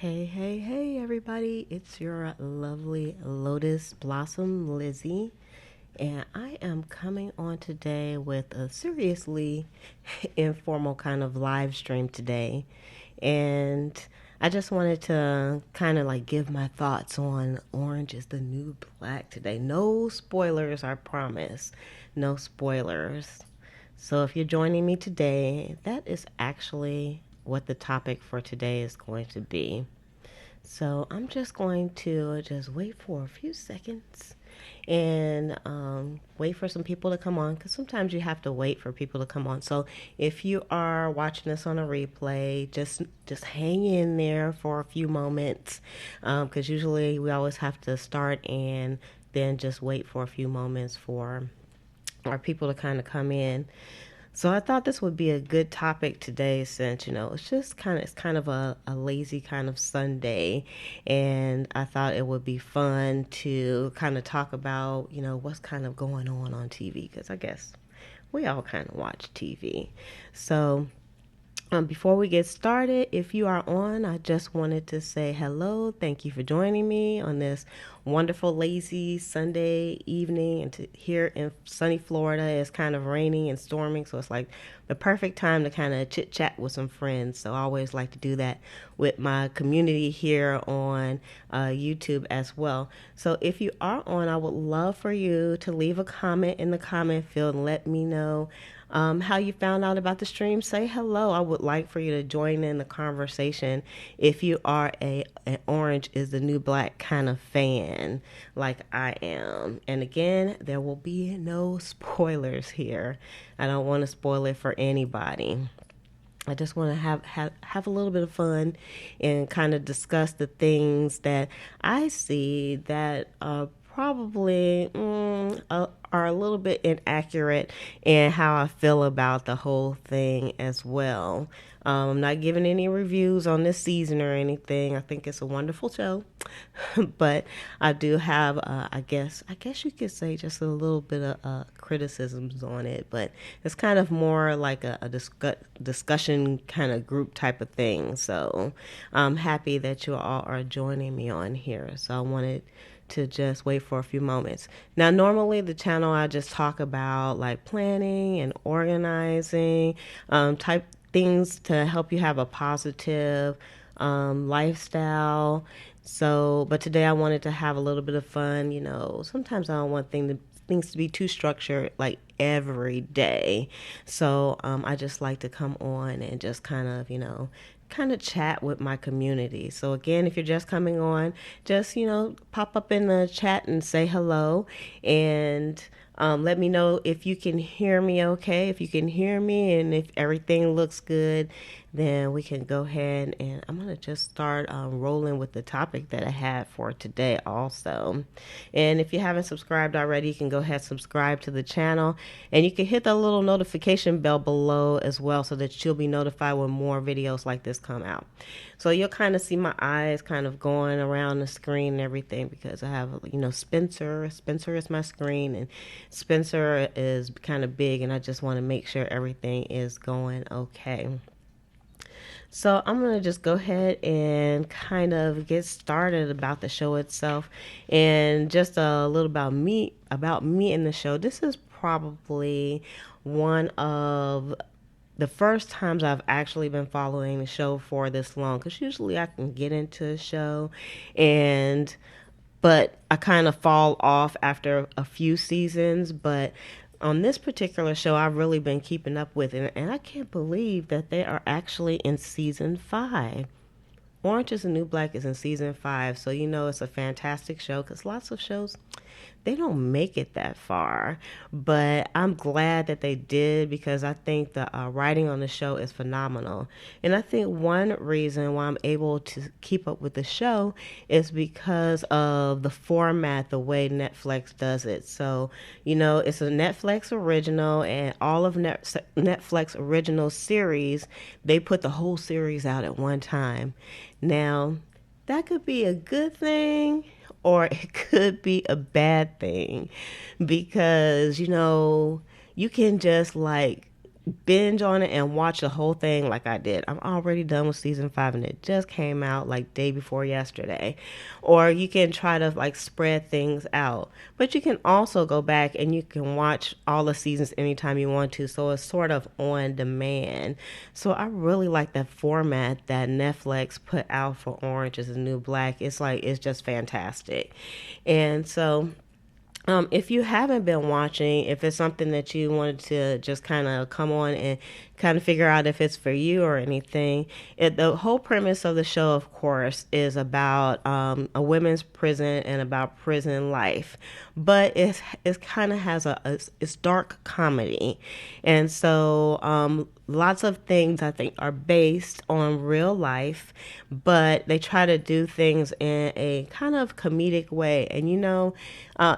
Hey, hey, hey, everybody. It's your lovely Lotus Blossom Lizzie. And I am coming on today with a seriously informal kind of live stream today. And I just wanted to kind of like give my thoughts on Orange is the New Black today. No spoilers, I promise. No spoilers. So if you're joining me today, that is actually what the topic for today is going to be. So I'm just going to just wait for a few seconds and wait for some people to come on because sometimes you have to wait for people to come on. So if you are watching this on a replay, just hang in there for a few moments because usually we always have to start and then just wait for a few moments for our people to kind of come in. So I thought this would be a good topic today since, it's kind of a lazy kind of Sunday. And I thought it would be fun to kind of talk about, what's kind of going on TV. Because I guess we all kind of watch TV. So before we get started, if you are on, I just wanted to say hello. Thank you for joining me on this wonderful, lazy Sunday evening. And here in sunny Florida, it's kind of raining and storming. So it's like the perfect time to kind of chit chat with some friends. So I always like to do that with my community here on YouTube as well. So if you are on, I would love for you to leave a comment in the comment field and let me know how you found out about the stream. Say hello. I would like for you to join in the conversation if you are an Orange is the New Black kind of fan like I am. And again, there will be no spoilers here. I don't want to spoil it for anybody. I just want to have a little bit of fun and kind of discuss the things that I see that probably are a little bit inaccurate in how I feel about the whole thing as well. I'm not giving any reviews on this season or anything. I think it's a wonderful show, but I do have, I guess you could say just a little bit of criticisms on it. But it's kind of more like a discussion kind of group type of thing. So I'm happy that you all are joining me on here. So I wanted to just wait for a few moments. Now, normally the channel I just talk about like planning and organizing, type things to help you have a positive lifestyle. So, but today I wanted to have a little bit of fun. Sometimes I don't want things to be too structured like every day. So I just like to come on and just kind of chat with my community. So again, if you're just coming on, just pop up in the chat and say hello, and let me know if you can hear me okay. If you can hear me and if everything looks good, then we can go ahead and I'm going to just start rolling with the topic that I had for today also. And if you haven't subscribed already, you can go ahead and subscribe to the channel, and you can hit the little notification bell below as well so that you'll be notified when more videos like this come out. So you'll kind of see my eyes kind of going around the screen and everything because I have, Spencer. Spencer is my screen, and Spencer is kind of big, and I just want to make sure everything is going okay. So I'm going to just go ahead and kind of get started about the show itself and just a little about me in the show. This is probably one of the first times I've actually been following the show for this long, because usually I can get into a show and but I kind of fall off after a few seasons. But on this particular show, I've really been keeping up with it, and I can't believe that they are actually in season 5. Orange is the New Black is in season 5, so it's a fantastic show because lots of shows they don't make it that far. But I'm glad that they did because I think the writing on the show is phenomenal. And I think one reason why I'm able to keep up with the show is because of the format, the way Netflix does it. So, it's a Netflix original, and all of Netflix original series, they put the whole series out at one time. Now, that could be a good thing or it could be a bad thing because, you can just like binge on it and watch the whole thing like I did. I'm already done with season 5 and it just came out like day before yesterday. Or you can try to like spread things out. But you can also go back and you can watch all the seasons anytime you want to. So it's sort of on demand. So I really like that format that Netflix put out for Orange is the New Black. It's just fantastic. And so if you haven't been watching, if it's something that you wanted to just kind of come on and kind of figure out if it's for you or anything, the whole premise of the show, of course, is about a women's prison and about prison life. But it kind of has it's dark comedy, and so lots of things I think are based on real life, but they try to do things in a kind of comedic way. And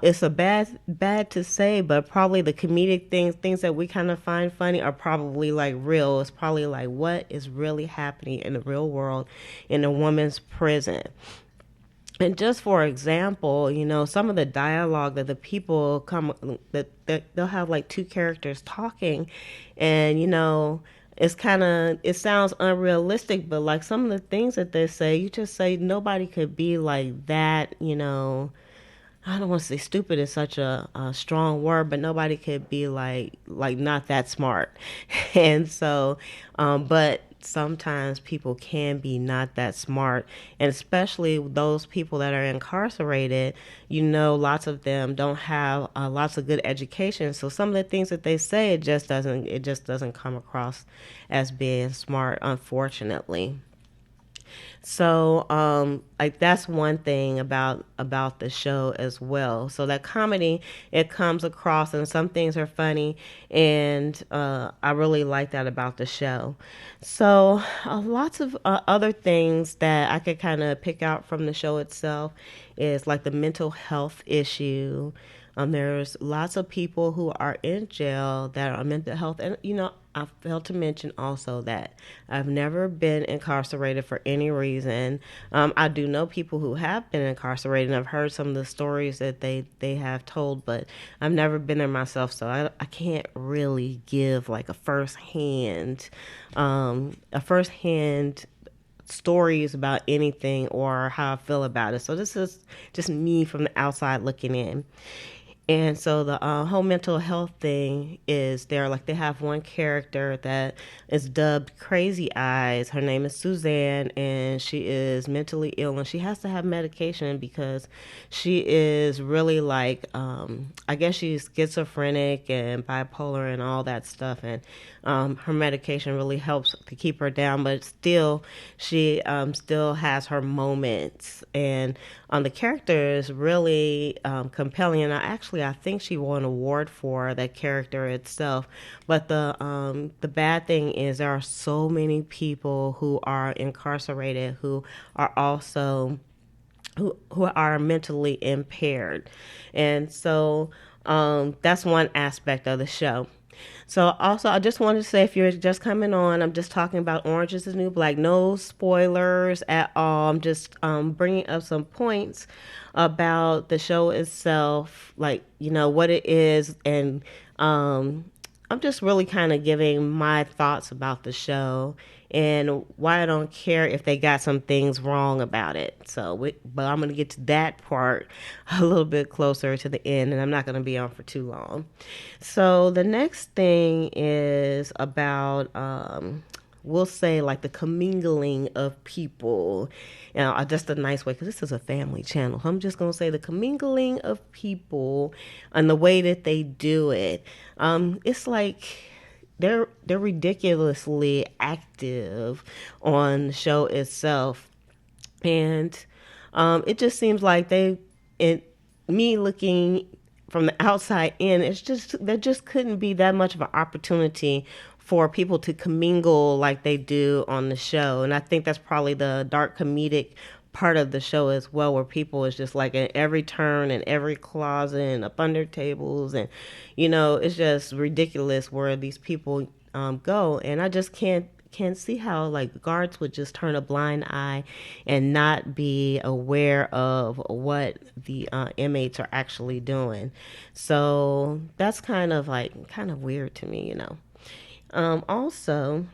it's a bad to say, but probably the comedic things that we kind of find funny are probably like real. It's probably like what is really happening in the real world in a woman's prison. And just for example, some of the dialogue that the people that they'll have like two characters talking, and it sounds unrealistic, but like some of the things that they say, you just say nobody could be like that. I don't want to say stupid is such a strong word, but nobody could be like not that smart. And so, but sometimes people can be not that smart, and especially those people that are incarcerated. Lots of them don't have lots of good education, so some of the things that they say it just doesn't come across as being smart, unfortunately. So, like that's one thing about the show as well. So that comedy, it comes across, and some things are funny, and I really like that about the show. So, lots of other things that I could kind of pick out from the show itself is like the mental health issue. There's lots of people who are in jail that are mental health, and I failed to mention also that I've never been incarcerated for any reason. I do know people who have been incarcerated, and I've heard some of the stories that they have told, but I've never been there myself, so I can't really give like a first hand stories about anything or how I feel about it. So this is just me from the outside looking in. And so the whole mental health thing is there. Like they have one character that is dubbed Crazy Eyes. Her name is Suzanne, and she is mentally ill, and she has to have medication because she is really like, I guess she's schizophrenic and bipolar and all that stuff. And her medication really helps to keep her down, but still, she still has her moments. And the character is really compelling, and I think she won an award for that character itself. But the bad thing is there are so many people who are incarcerated who are also who are mentally impaired, and so that's one aspect of the show. So also, I just wanted to say, if you're just coming on, I'm just talking about Orange is the New Black. No spoilers at all. I'm just bringing up some points about the show itself, like, what it is. And I'm just really kind of giving my thoughts about the show and why I don't care if they got some things wrong about it. But I'm going to get to that part a little bit closer to the end, and I'm not going to be on for too long. So the next thing is about, we'll say, like the commingling of people. Just a nice way, because this is a family channel. I'm just going to say the commingling of people and the way that they do it. It's like they're ridiculously active on the show itself, and it just seems like me looking from the outside in, there just couldn't be that much of an opportunity for people to commingle like they do on the show. And I think that's probably the dark comedic part of the show as well, where people is just like in every turn and every closet and up under tables, and it's just ridiculous where these people go. And I just can't see how like guards would just turn a blind eye and not be aware of what the inmates are actually doing. So that's kind of weird to me. Also,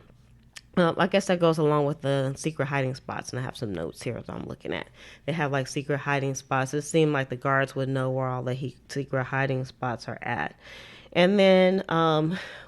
I guess that goes along with the secret hiding spots, and I have some notes here that I'm looking at. They have like secret hiding spots. It seemed like the guards would know where all the secret hiding spots are at. And then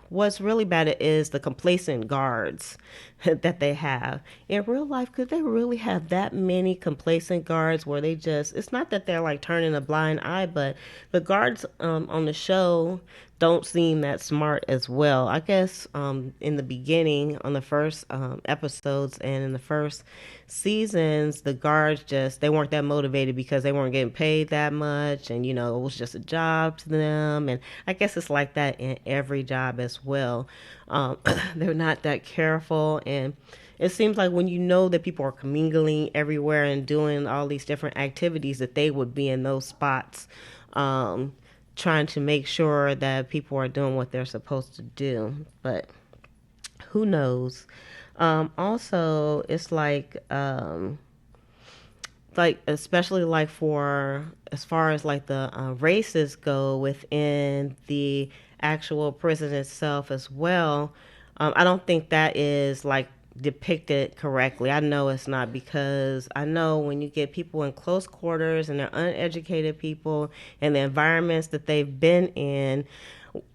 what's really bad is the complacent guards that they have. In real life, could they really have that many complacent guards where they just, it's not that they're like turning a blind eye, but the guards on the show don't seem that smart as well. I guess in the beginning, on the first episodes and in the first seasons, the guards just, they weren't that motivated because they weren't getting paid that much, and it was just a job to them. And I guess it's like that in every job as well. They're not that careful, and it seems like when you know that people are commingling everywhere and doing all these different activities, that they would be in those spots, trying to make sure that people are doing what they're supposed to do. But who knows? Also, it's like especially like for as far as like the races go within the actual prison itself as well. I don't think that is like depicted correctly. I know it's not, because I know when you get people in close quarters and they're uneducated people and the environments that they've been in,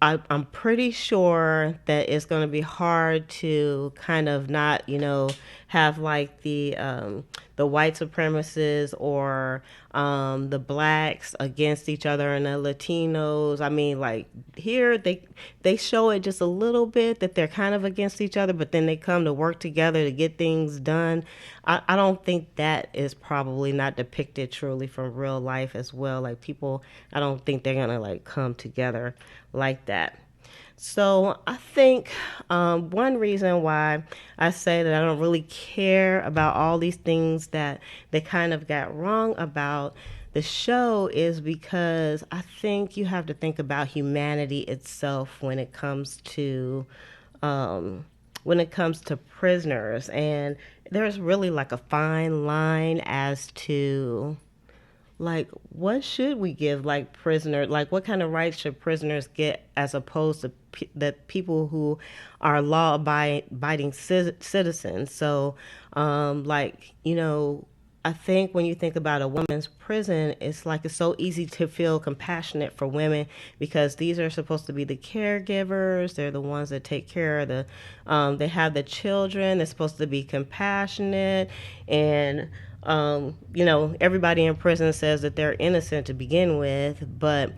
I'm pretty sure that it's going to be hard to kind of not, have like the white supremacists or the blacks against each other and the Latinos. I mean, like here they show it just a little bit that they're kind of against each other, but then they come to work together to get things done. I don't think that is probably not depicted truly from real life as well. Like people, I don't think they're gonna like come together like that. So I think one reason why I say that I don't really care about all these things that they kind of got wrong about the show is because I think you have to think about humanity itself when it comes to prisoners, and there's really like a fine line as to like what should we give like prisoners, like what kind of rights should prisoners get as opposed to the people who are law abiding citizens. So like I think when you think about a women's prison, it's like it's so easy to feel compassionate for women because these are supposed to be the caregivers. They're the ones that take care of they have the children. They're supposed to be compassionate, and everybody in prison says that they're innocent to begin with, but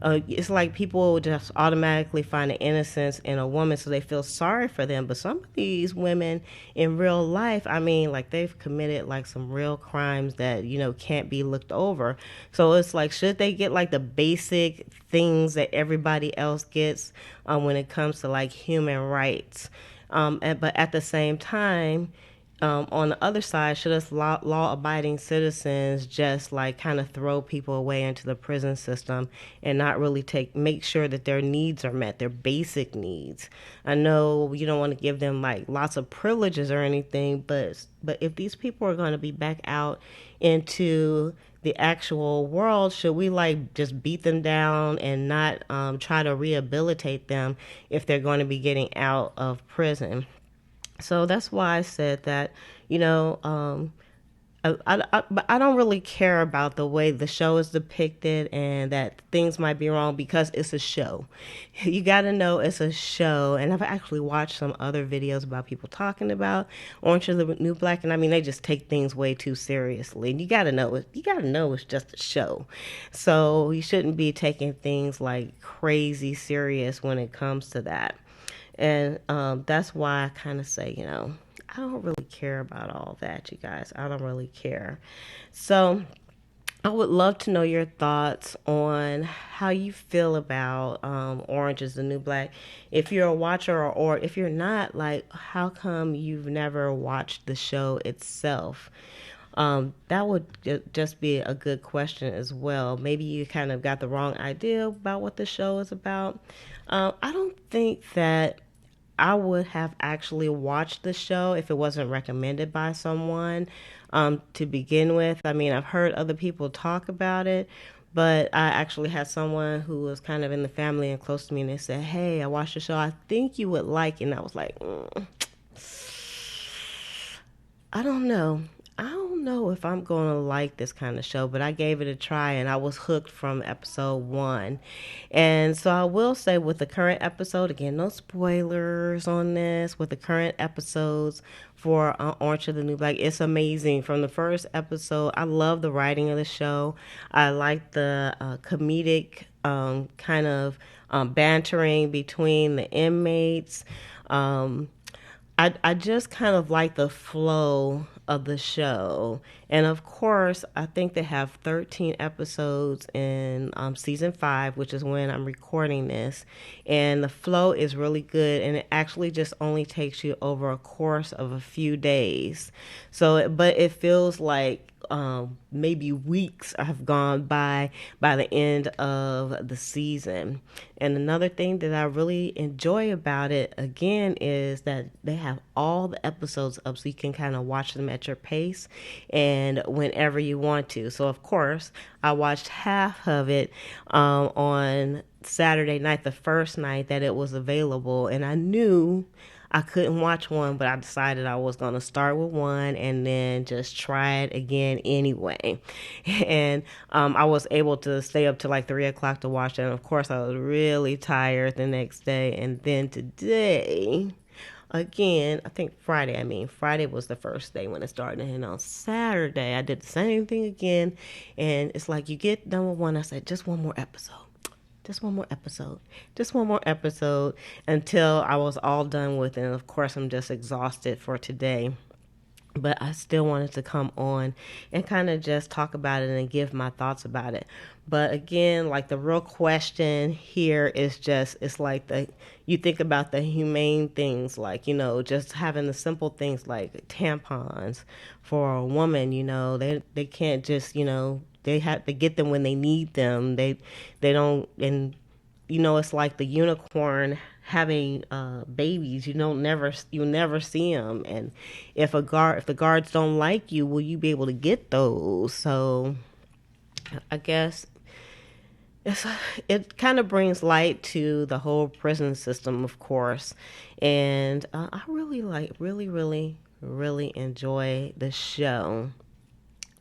it's like people just automatically find an innocence in a woman, so they feel sorry for them. But some of these women in real life, I mean, like they've committed like some real crimes that can't be looked over. So it's like, should they get like the basic things that everybody else gets when it comes to like human rights? But at the same time, on the other side, should us law abiding citizens just like kind of throw people away into the prison system and not really make sure that their needs are met, their basic needs? I know you don't want to give them like lots of privileges or anything, but if these people are going to be back out into the actual world, should we like just beat them down and not try to rehabilitate them if they're going to be getting out of prison? So that's why I said that, but I don't really care about the way the show is depicted and that things might be wrong because it's a show. You got to know it's a show. And I've actually watched some other videos about people talking about Orange is the New Black, and I mean they just take things way too seriously. And you got to know it. You got to know it's just a show. So you shouldn't be taking things like crazy serious when it comes to that. And that's why I kind of say, I don't really care about all that, you guys. I don't really care. So I would love to know your thoughts on how you feel about Orange is the New Black. If you're a watcher, or if you're not, like, how come you've never watched the show itself? That would just be a good question as well. Maybe you kind of got the wrong idea about what the show is about. I don't think that I would have actually watched the show if it wasn't recommended by someone to begin with. I mean, I've heard other people talk about it, But I actually had someone who was kind of in the family and close to me, and they said, "Hey, I watched the show. I think you would like it." And I was like, I don't know. I don't know if I'm going to like this kind of show, but I gave it a try and I was hooked from episode one. And so I will say, with the current episode, again, no spoilers on this, with the current episodes for Orange is the New Black, it's amazing. From the first episode, I love the writing of the show. I like the comedic kind of bantering between the inmates. Um, I just kind of like the flow of the show. And of course, I think they have 13 episodes in season 5, which is when I'm recording this. And the flow is really good. And it actually just only takes you over a course of a few days. So, but it feels like maybe weeks have gone by the end of the season. And another thing that I really enjoy about it, again, is that they have all the episodes up so you can kind of watch them at your pace and whenever you want to. So, of course, I watched half of it on Saturday night, the first night that it was available, and I knew I couldn't watch one, but I decided I was going to start with one and then just try it again anyway. And I was able to stay up to like 3 o'clock to watch it. And of course, I was really tired the next day. And then today, again, I think Friday was the first day when it started. And on Saturday, I did the same thing again. And it's like you get done with one, I said, just one more episode. Just one more episode. Just one more episode until I was all done with it. And of course, I'm just exhausted for today. But I still wanted to come on and kind of just talk about it and give my thoughts about it. But again, like the real question here is just, it's like you think about the humane things, like, just having the simple things like tampons for a woman, they can't just, they have to get them when they need them. They don't, and it's like the unicorn having babies. You never see them. And if the guards don't like you, will you be able to get those? So I guess it kind of brings light to the whole prison system, of course. And I really really enjoy the show.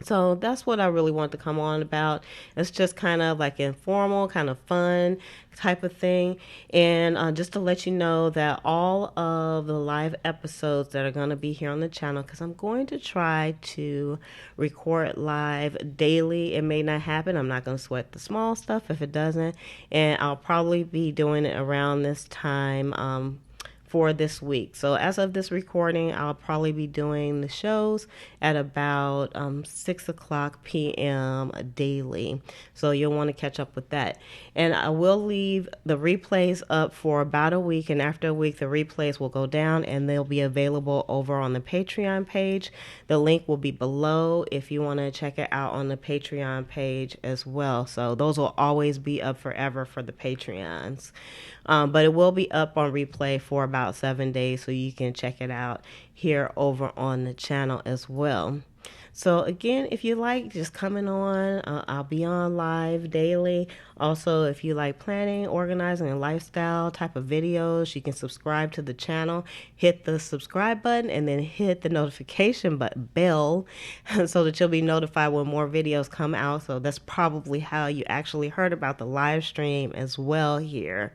So that's what I really want to come on about. It's just kind of like informal, kind of fun type of thing. And just to let you know that all of the live episodes that are going to be here on the channel, because I'm going to try to record live daily. It may not happen. I'm not going to sweat the small stuff if it doesn't. And I'll probably be doing it around this time for this week. So as of this recording, I'll probably be doing the shows at about 6 o'clock p.m. daily. So you'll want to catch up with that. And I will leave the replays up for about a week. And after a week, the replays will go down and they'll be available over on the Patreon page. The link will be below if you want to check it out on the Patreon page as well. So those will always be up forever for the Patreons. But it will be up on replay for about 7 days, so you can check it out here over on the channel as well. So again, if you like just coming on, I'll be on live daily. Also, if you like planning, organizing, and lifestyle type of videos, you can subscribe to the channel. Hit the subscribe button and then hit the notification bell so that you'll be notified when more videos come out. So that's probably how you actually heard about the live stream as well here.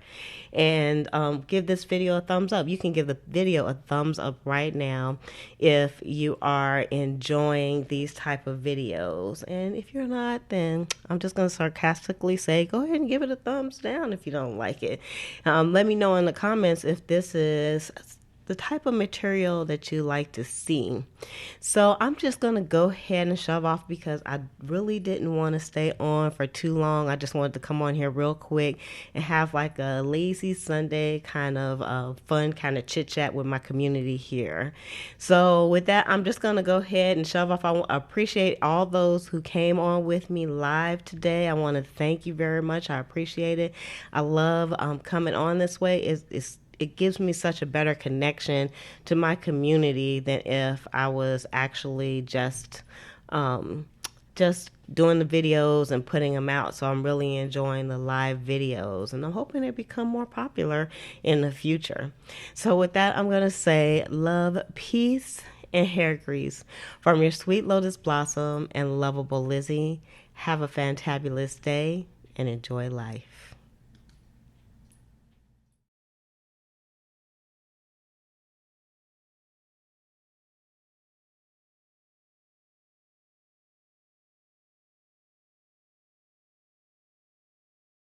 And give this video a thumbs up. You can give the video a thumbs up right now if you are enjoying these type of videos. And if you're not, then I'm just going to sarcastically say, go ahead and give it a thumbs down if you don't like it. Let me know in the comments if this is the type of material that you like to see. So I'm just going to go ahead and shove off because I really didn't want to stay on for too long. I just wanted to come on here real quick and have like a lazy Sunday kind of fun kind of chit chat with my community here. So with that, I'm just going to go ahead and shove off. I appreciate all those who came on with me live today. I want to thank you very much. I appreciate it. I love coming on this way. It gives me such a better connection to my community than if I was actually just just doing the videos and putting them out. So I'm really enjoying the live videos, and I'm hoping they become more popular in the future. So with that, I'm going to say love, peace, and hair grease from your sweet lotus blossom and lovable Lizzie. Have a fantabulous day and enjoy life.